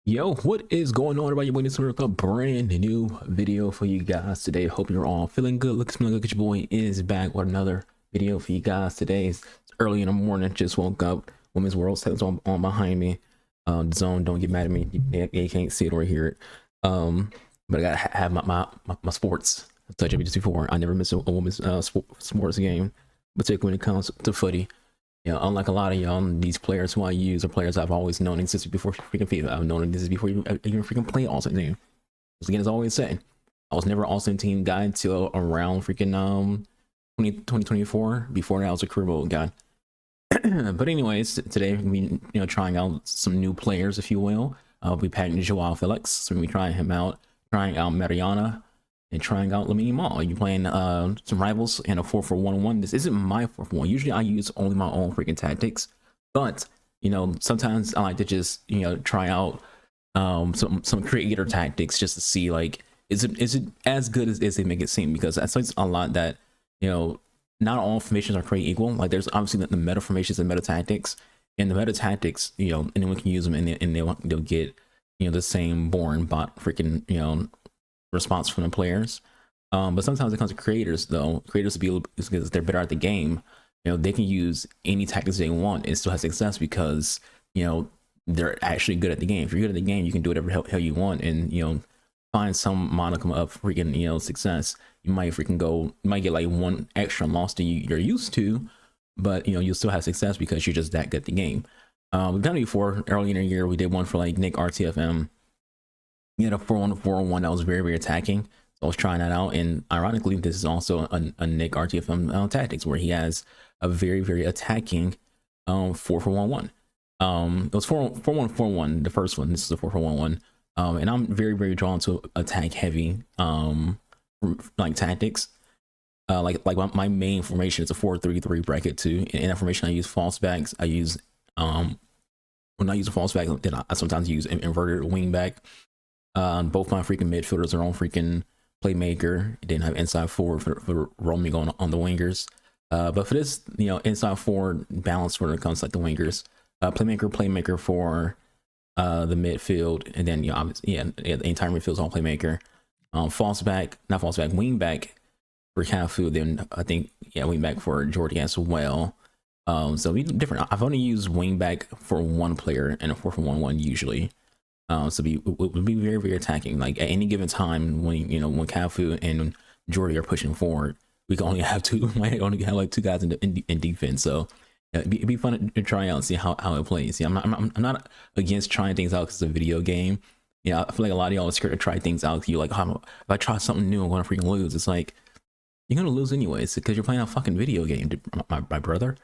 Yo, what is going on, everybody? Waiting for a brand new video for you guys today. Hope you're all feeling good, looking smelling good. 'Cause your boy is back with another video for you guys today. It's early in the morning, just woke up. Women's World Settings on behind me. The zone, don't get mad at me. You can't see it or hear it. But I gotta have my sports. I've touched it just before. I never miss a women's sports game, particularly when it comes to footy. Unlike a lot of y'all, these players who I use are players I've always known existed before freaking FIFA. I've known this before even freaking play All-Star Team. Because again, as I always say, I was never All-Star Team guy until around freaking 2024. Before that, I was a career mode guy. But anyways, today we trying out some new players, if you will. We packed Joao Felix, so we trying him out, trying out Mariana, and trying out Lamine Yamal. You playing some rivals in a 4-4-1-1. This isn't my 4-4-1. Usually I use only my own freaking tactics, but sometimes I like to just try out some creator tactics just to see, like, is it as good as they make it seem? Because I think a lot that not all formations are created equal. Like, there's obviously the meta formations and meta tactics, and the meta tactics, anyone can use them, and they'll get the same boring bot freaking response from the players. But sometimes it comes to creators, though. Creators, because they're better at the game, they can use any tactics they want and still have success because they're actually good at the game. If you're good at the game, you can do whatever hell you want and find some modicum of freaking success. You might get like one extra loss than you're used to, but you'll still have success because you're just that good at the game. We've done it before. Early in the year, we did one for like NickRTFM. He had a 4-1-4-1 that was very, very attacking. So I was trying that out, and ironically, this is also a NickRTFM tactics where he has a very, very attacking 4-4-1-1. It was 4-1-4-1, the first one. This is a 4-4-1-1. And I'm very, very drawn to attack heavy like tactics. Like my main formation is a 4-3-3 bracket too. In that formation, I use false backs. I use when I use a false back, then I sometimes use an inverted wing back. Both my freaking midfielders are on freaking playmaker. Then I have inside forward for roaming on the wingers. But for this, inside forward balance when it comes to like the wingers. Playmaker for the midfield, and then obviously, the entire midfield's on playmaker. Wing back for Cafu. Then I think wing back for Jordy as well. So we different. I've only used wing back for one player in a 4-4-1-1 usually. So it would be very, very attacking. Like at any given time when when Cafu and Jordy are pushing forward, we can only have might only have like two guys in defense. So it'd be fun to try out and see how it plays. I'm not against trying things out because it's a video game. I feel like a lot of y'all are scared to try things out. You like, if I try something new, I'm gonna freaking lose. It's like you're gonna lose anyways because you're playing a fucking video game, my brother.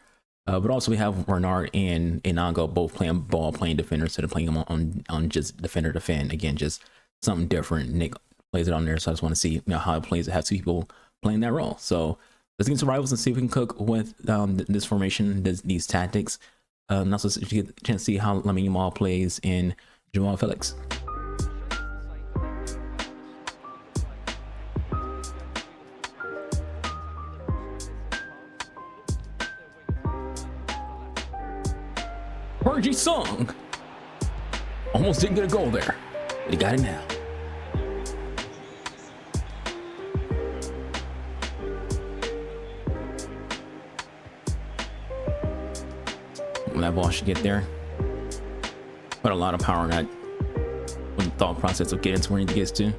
But also we have Bernard and Inago both playing defender instead of playing them on just defender defend. Again, just something different. Nick plays it on there, so I just want to see how it plays to have two people playing that role. So let's get into rivals and see if we can cook with this formation, these tactics. And also get a chance to see how Lamine Yamal plays in Joao Felix. RG Song almost didn't get a goal there, but he got it now. When that ball should get there, put a lot of power in that with the thought process of getting to where he gets to.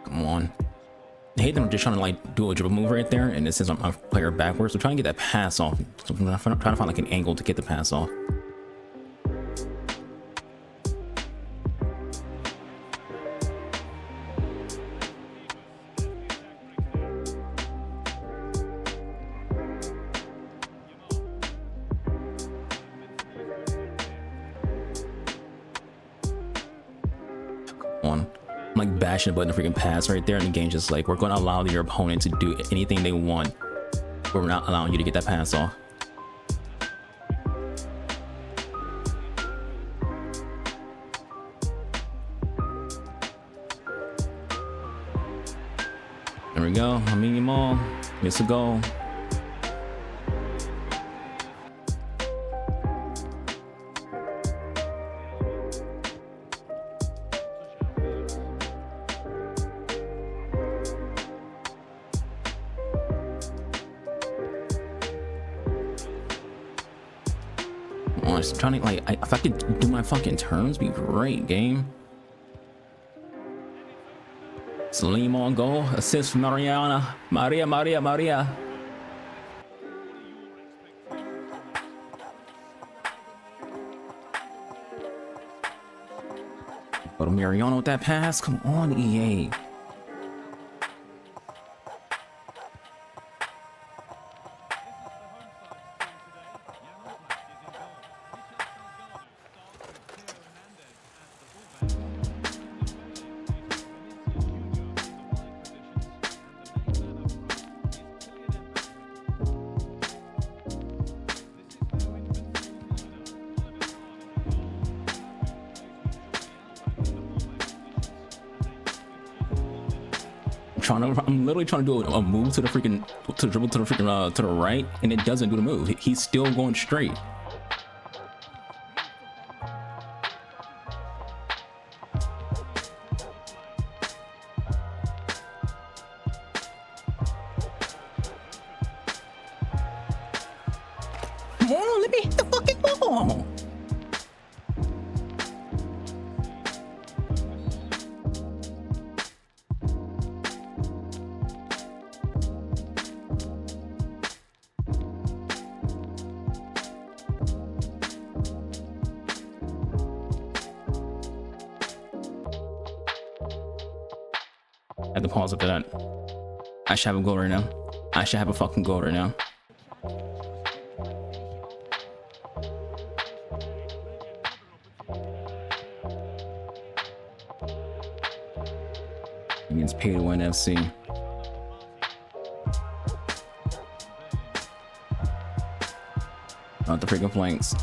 Come on. I hate them just trying to like do a dribble move right there, and it says I'm a player backwards. So trying to get that pass off. So I'm trying to find like an angle to get the pass off. I'm like bashing the button to freaking pass right there, and the game just like, we're going to allow your opponent to do anything they want, but we're not allowing you to get that pass off. There we go. Lamine Yamal gets a goal. Oh, I'm trying to like, if I could do my fucking turns, be great, game. Salim on goal, assist from Maria. But Mariano with that pass, come on, EA. I'm literally trying to do a move to the freaking, to dribble to the freaking, to the right, and it doesn't do the move. He's still going straight. Come on, let me hit the fucking ball. I have to pause after that. I should have a goal right now. I should have a fucking goal right now. Against Pay to Win FC. Not the freaking flanks.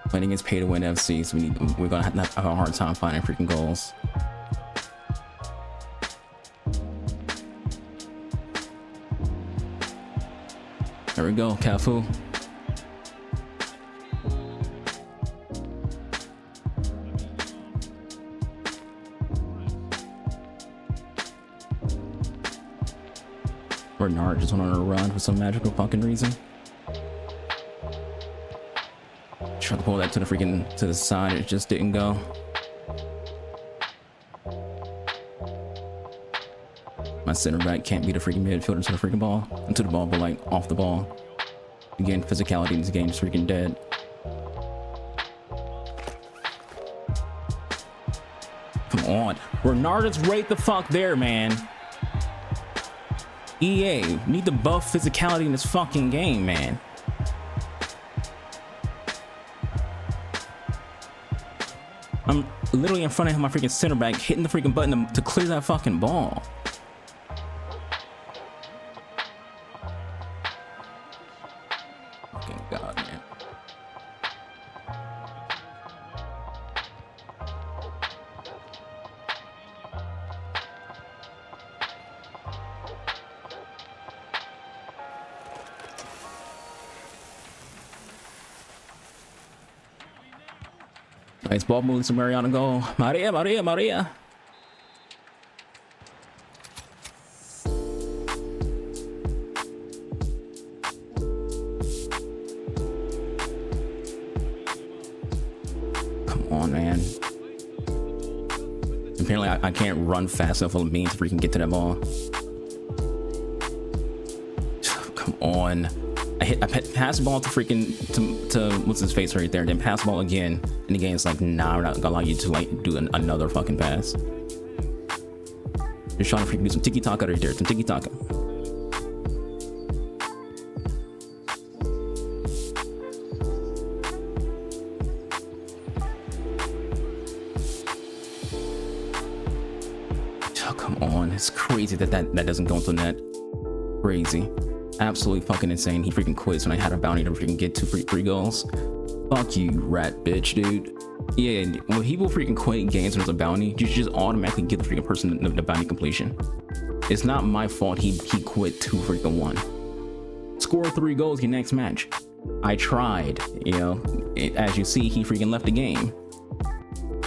Playing against Pay to Win FC, so we're gonna have a hard time finding freaking goals. There we go, Cafu. Bernard just went on a run for some magical fucking reason. Tried to pull that to the freaking, to the side, it just didn't go. My center back can't beat a freaking midfielder to the freaking ball, into the ball, but like off the ball. Again, physicality in this game is freaking dead. Come on, Bernard is right the fuck there, man. EA, need to buff physicality in this fucking game, man. I'm literally in front of him, my freaking center back, hitting the freaking button to clear that fucking ball. Fucking God, man. Nice ball moving to Mariano goal. Maria. Come on, man. Apparently I can't run fast enough for Lamine to freaking get to that ball. Come on. I passed the ball to freaking to what's his face right there, then pass the ball again, and the game's like, nah, we're not gonna allow you to like do another fucking pass. Just trying to freaking do some tiki-taka right there, some tiki-taka. Oh, come on, it's crazy that doesn't go into the net. Crazy. Absolutely fucking insane. He freaking quits when I had a bounty to freaking get 2 free goals. Fuck you, rat bitch, dude. Yeah, when people freaking quit games when there's a bounty, you should just automatically give the freaking person the bounty completion. It's not my fault he quit 2-1. Score 3 goals your next match. I tried, you know. As you see, he freaking left the game.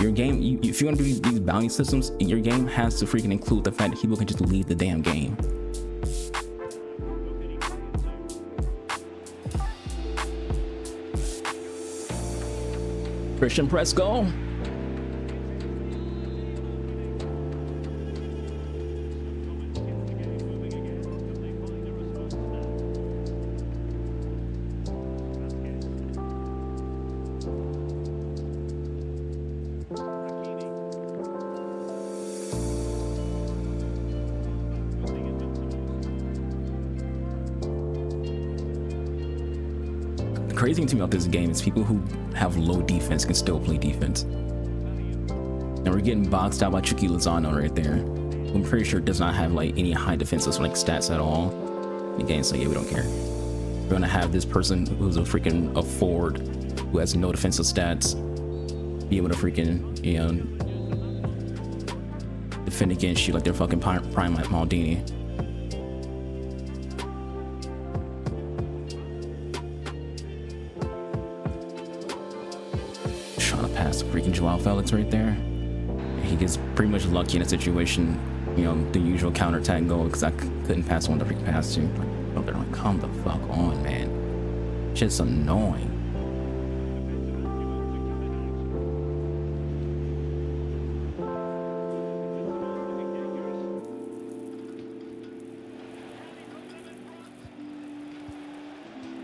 Your game, if you want to do these bounty systems, your game has to freaking include the fact that people can just leave the damn game. Christian press goal. The crazy thing to me about this game is people who have low defense can still play defense. And we're getting boxed out by Chucky Lozano right there. I'm pretty sure it does not have like any high defensive like stats at all. The game's like, yeah, we don't care. We're gonna have this person who's a freaking forward who has no defensive stats be able to freaking, you know, defend against you like they're fucking prime Maldini. Past freaking Joao Felix right there. He gets pretty much lucky in a situation, you know, the usual counterattack goal because I couldn't pass one to freaking pass to. Like, they're like, come the fuck on, man. Just annoying.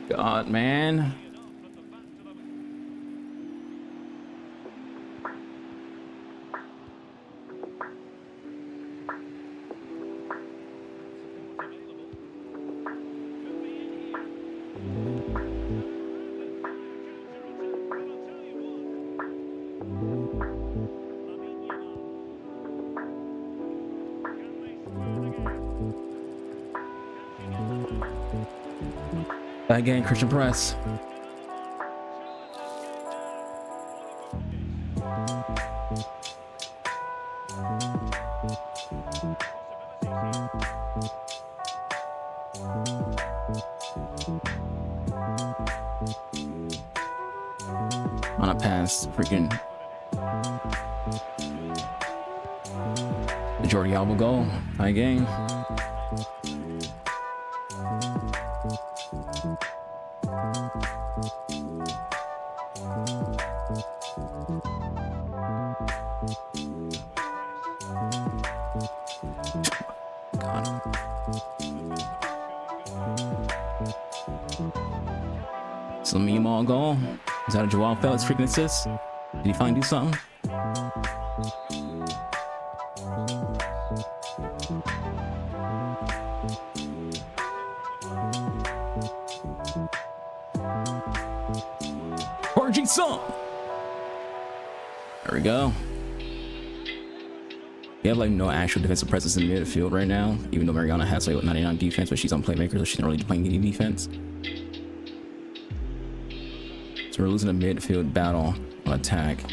God, man. Back again, Christian press. On a pass, freaking the Jordi Alba goal. High game. Lamine Yamal goal. Is that a Joao Felix freaking assist? Did he finally do something? RG song. There we go. We have like no actual defensive presence in the midfield right now, even though Mariana has like 99 defense, but she's on playmaker, so she's not really playing any defense. So we're losing a midfield battle on attack.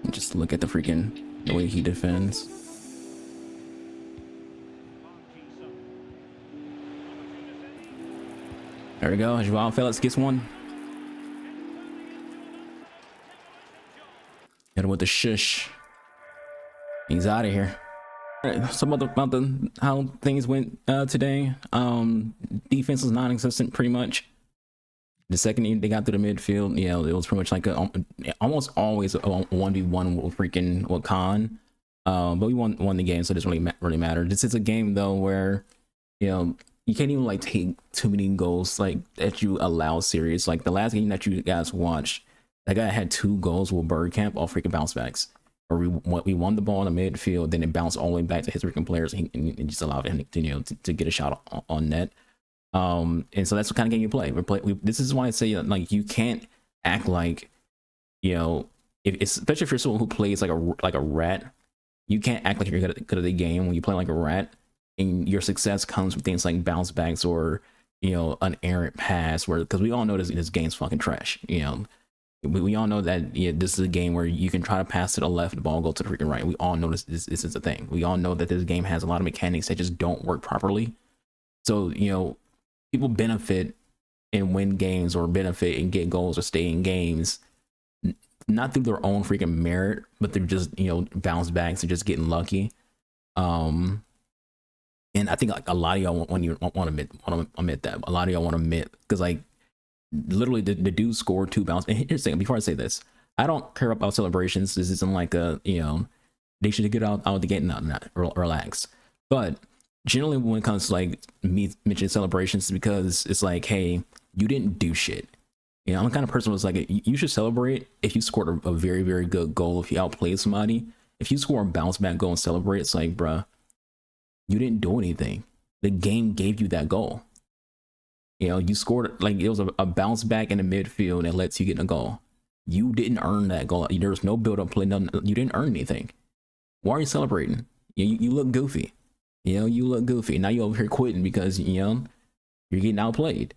And just look at the freaking the way he defends. There we go. Joao Felix gets one. Hit him with the shush. He's out of here. All right, some other about how things went today. Defense was non-existent pretty much. The second they got through the midfield, yeah, it was pretty much like almost always a 1v1 with freaking with Khan. But we won the game, so it doesn't really matter. This is a game though where, you know, you can't even like take too many goals like that you allow serious. Like the last game that you guys watched, that guy had 2 goals with Bergkamp all freaking bounce backs. Or we won the ball in the midfield, then it bounced all the way back to his freaking players, and just allowed him to, you know, to get a shot on net. And so that's the kind of game you play. This is why I say like you can't act like, you know, Especially if you're someone who plays like a rat, you can't act like you're good at the game when you play like a rat, and your success comes from things like bounce backs or an errant pass. Where because we all know this game's fucking trash. We all know that this is a game where you can try to pass to the left, the ball go to the freaking right. We all know this is a thing. We all know that this game has a lot of mechanics that just don't work properly. So people benefit and win games or benefit and get goals or stay in games not through their own freaking merit, but they're just bounce backs and just getting lucky. And I think like a lot of y'all want to admit that a lot of y'all want to admit because like literally the dude scored 2 bounce. And here's the thing: before I say this, I don't care about celebrations. This isn't like they should get out of the gate. Not relax. But generally, when it comes to like me mentioning celebrations, because it's like, hey, you didn't do shit. I'm the kind of person who's like, you should celebrate if you scored a very, very good goal, if you outplayed somebody. If you score a bounce back goal and celebrate, it's like, bruh, you didn't do anything. The game gave you that goal. You scored, like, it was a bounce back in the midfield that lets you get a goal. You didn't earn that goal. There was no build-up play. No, you didn't earn anything. Why are you celebrating? You look goofy. You look goofy. Now you're over here quitting because, you're getting outplayed.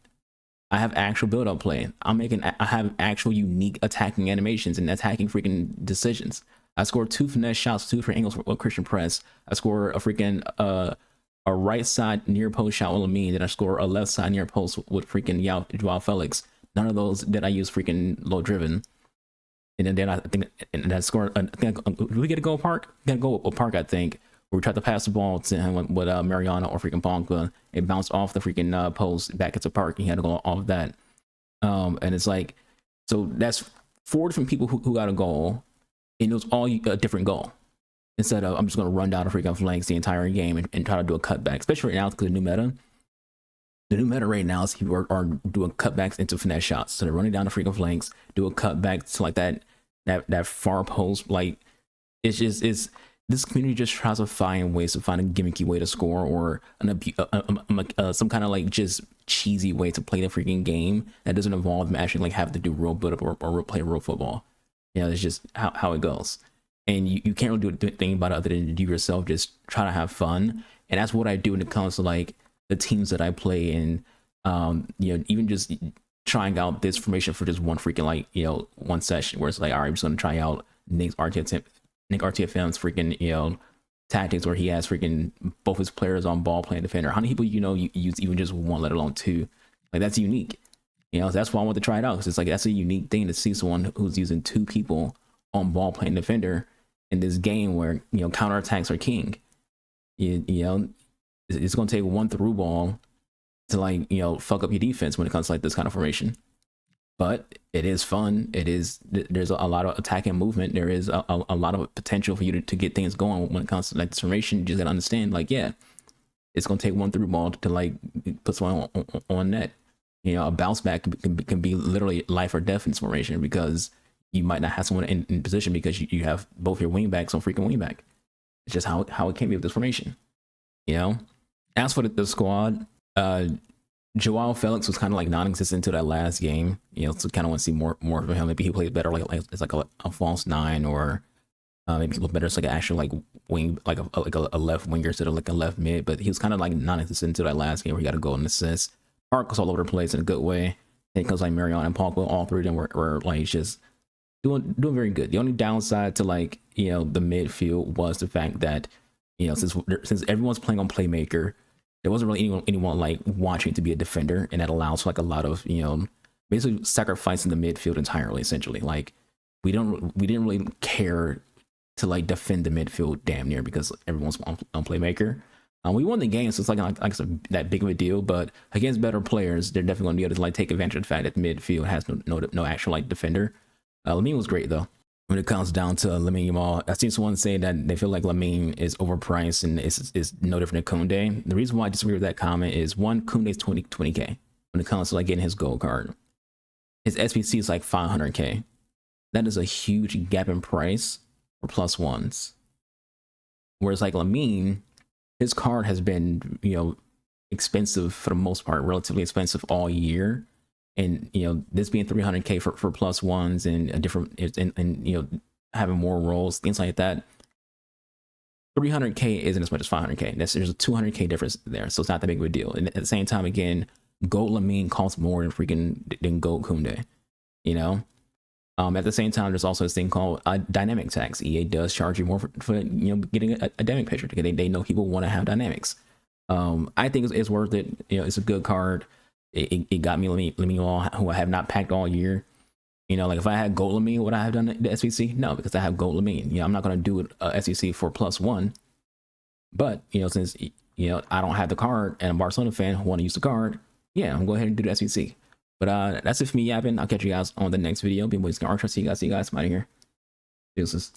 I have actual build-up play. I have actual unique attacking animations and attacking freaking decisions. I scored 2 finesse shots, 2 for angles with Christian press. I scored a freaking a right side near post shot with Lamine. Then I score a left side near post with freaking Joao Felix. None of those did I use freaking low driven. And then I think and I scored. I think did we get a goal Park? We got to go with Park, I think. Where we tried to pass the ball to him with Mariano or freaking Bonka. It bounced off the freaking post back into Park. He had to go off that. And it's like, so that's 4 different people who got a goal, and it was all a different goal. Instead of I'm just going to run down the freaking flanks the entire game and try to do a cutback, especially right now because the new meta. The new meta right now is people are doing cutbacks into finesse shots. So they're running down the freaking flanks, do a cutback to like that far post. Like it's this community just tries to find ways to find a gimmicky way to score or some kind of like just cheesy way to play the freaking game that doesn't involve them actually like having to do real build up or play real football. It's just how it goes. And you can't really do anything about it other than you yourself just try to have fun. And that's what I do when it comes to like the teams that I play in. Even just trying out this formation for just one freaking like one session where it's like, all right, I'm just gonna try out NickRTFM's freaking tactics where he has freaking both his players on ball playing defender. How many people you use even just one, let alone 2? Like that's unique. That's why I want to try it out because it's like that's a unique thing to see someone who's using 2 people on ball playing defender in this game where counterattacks are king. It's gonna take one through ball to like fuck up your defense when it comes to like this kind of formation. But it is fun. There's a lot of attacking movement. There is a lot of potential for you to get things going when it comes to like this formation. You just gotta understand like it's gonna take one through ball to like put someone on net. A bounce back can be literally life or death in this formation because you might not have someone in position because you have both your wing backs on freaking wing back. It's just how it can be with this formation. As for the squad, Joao Felix was kind of like non-existent to that last game. So kind of want to see more of him. Maybe he plays better like it's like a false 9 or maybe he look better as like an actual like wing like a left winger instead of like a left mid. But he was kind of like non-existent to that last game where he got a goal and assist. Park was all over the place in a good way. And it comes like Mariano and Pogba, all 3 of them were like just doing very good. The only downside to like the midfield was the fact that since everyone's playing on playmaker, there wasn't really anyone like watching to be a defender, and that allows for like a lot of basically sacrificing the midfield entirely. Essentially, like we didn't really care to like defend the midfield damn near because everyone's on playmaker. We won the game, so it's like that big of a deal. But against better players, they're definitely going to be able to like take advantage of the fact that the midfield has no actual like defender. Lamine was great though. When it comes down to Lamine Yamal, I've seen someone say that they feel like Lamine is overpriced and is no different than Koundé. The reason why I disagree with that comment is one, Koundé's 20K when it comes to like getting his gold card. His SBC is like 500K. That is a huge gap in price for plus ones. Whereas like Lamine, his card has been expensive for the most part, relatively expensive all year. And this being 300k for plus ones and a different and having more roles, things like that. 300k isn't as much as 500k. There's a 200k difference there, so it's not that big of a deal. And at the same time, again, Gold Lamine costs more than Gold Kunde. At the same time, there's also this thing called dynamic tax. EA does charge you more for getting a dynamic picture because they know people want to have dynamics. I think it's worth it. It's a good card. It got me Lamine Yamal, who I have not packed all year. Like if I had Gold Lamine, would I have done the SVC? No, because I have Gold Lamine. I'm not going to do it SVC for +1. But since I don't have the card and I'm a Barcelona fan who want to use the card, yeah, I'm going to go ahead and do the SVC. But that's it for me yapping. I'll catch you guys on the next video. Be boys, NickRTFM. See you guys. I'm out of here. Deuces.